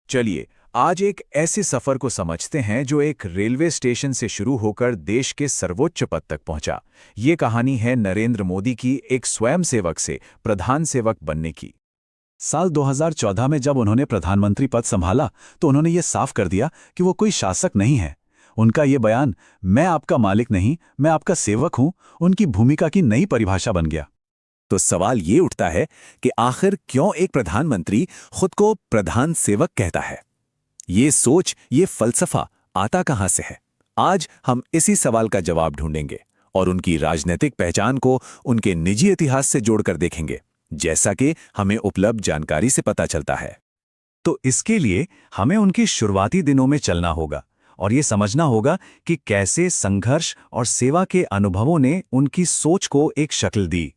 चलिए आज एक ऐसे सफर को समझते हैं जो एक रेलवे स्टेशन से शुरू होकर देश के सर्वोच्च पद तक पहुंचा। ये कहानी है नरेंद्र मोदी की एक स्वयंसेवक से प्रधान सेवक बनने की। साल 2014 में जब उन्होंने प्रधानमंत्री पद संभाला तो उन्होंने ये साफ कर दिया कि वो कोई शासक नहीं है। उनका ये बयान, मैं आपका मालिक नहीं, मैं आपका सेवक हूं, उनकी भूमिका की नई परिभाषा बन गया। तो सवाल ये उठता है कि आखिर क्यों एक प्रधानमंत्री खुद को प्रधान सेवक कहता है? ये सोच, ये फलसफा आता कहां से है? आज हम इसी सवाल का जवाब ढूंढेंगे और उनकी राजनीतिक पहचान को उनके निजी इतिहास से जोड़कर देखेंगे, जैसा कि हमें उपलब्ध जानकारी से पता चलता है। तो इसके लिए हमें उनके शुरुआती दिनों में चलना होगा और ये समझना होगा कि कैसे संघर्ष और सेवा के अनुभवों ने उनकी सोच को एक शक्ल दी।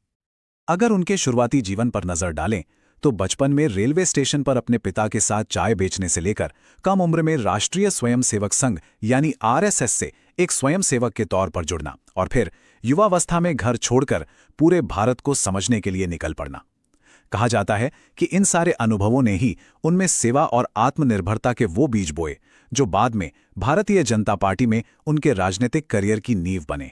अगर उनके शुरुआती जीवन पर नजर डालें तो बचपन में रेलवे स्टेशन पर अपने पिता के साथ चाय बेचने से लेकर कम उम्र में राष्ट्रीय स्वयंसेवक संघ यानी आरएसएस से एक स्वयंसेवक के तौर पर जुड़ना और फिर युवावस्था में घर छोड़कर पूरे भारत को समझने के लिए निकल पड़ना। कहा जाता है कि इन सारे अनुभवों ने ही उनमें सेवा और आत्मनिर्भरता के वो बीज बोए जो बाद में भारतीय जनता पार्टी में उनके राजनीतिक करियर की नींव बने।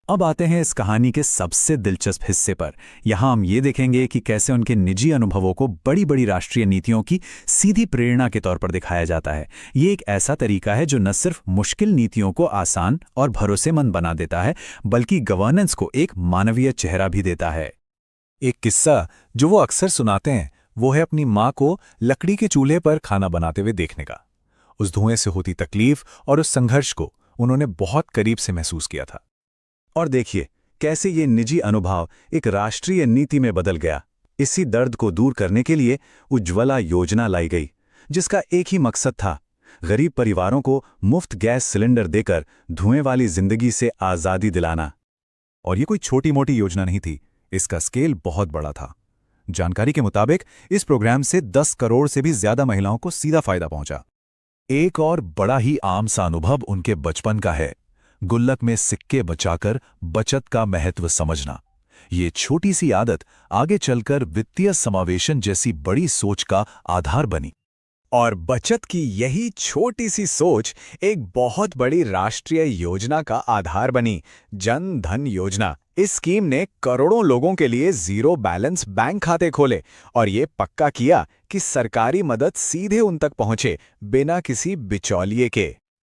अब आते हैं इस कहानी के सबसे दिलचस्प हिस्से पर। यहाँ हम ये देखेंगे कि कैसे उनके निजी अनुभवों को बड़ी बड़ी राष्ट्रीय नीतियों की सीधी प्रेरणा के तौर पर दिखाया जाता है। ये एक ऐसा तरीका है जो न सिर्फ मुश्किल नीतियों को आसान और भरोसेमंद बना देता है, बल्कि गवर्नेंस को एक मानवीय चेहरा भी देता है। एक किस्सा जो वो अक्सर सुनाते हैं वो है अपनी माँ को लकड़ी के चूल्हे पर खाना बनाते हुए देखने का। उस धुएं से होती तकलीफ और उस संघर्ष को उन्होंने बहुत करीब से महसूस किया था। और देखिए कैसे ये निजी अनुभव एक राष्ट्रीय नीति में बदल गया। इसी दर्द को दूर करने के लिए उज्ज्वला योजना लाई गई, जिसका एक ही मकसद था, गरीब परिवारों को मुफ्त गैस सिलेंडर देकर धुएं वाली जिंदगी से आज़ादी दिलाना। और ये कोई छोटी मोटी योजना नहीं थी, इसका स्केल बहुत बड़ा था। जानकारी के मुताबिक इस प्रोग्राम से 10 करोड़ से भी ज्यादा महिलाओं को सीधा फायदा पहुंचा। एक और बड़ा ही आम सा अनुभव उनके बचपन का है, गुल्लक में सिक्के बचाकर बचत का महत्व समझना। ये छोटी सी आदत आगे चलकर वित्तीय समावेशन जैसी बड़ी सोच का आधार बनी। और बचत की यही छोटी सी सोच एक बहुत बड़ी राष्ट्रीय योजना का आधार बनी, जन धन योजना। इस स्कीम ने करोड़ों लोगों के लिए जीरो बैलेंस बैंक खाते खोले और ये पक्का किया कि सरकारी मदद सीधे उन तक पहुंचे, बिना किसी बिचौलिए के।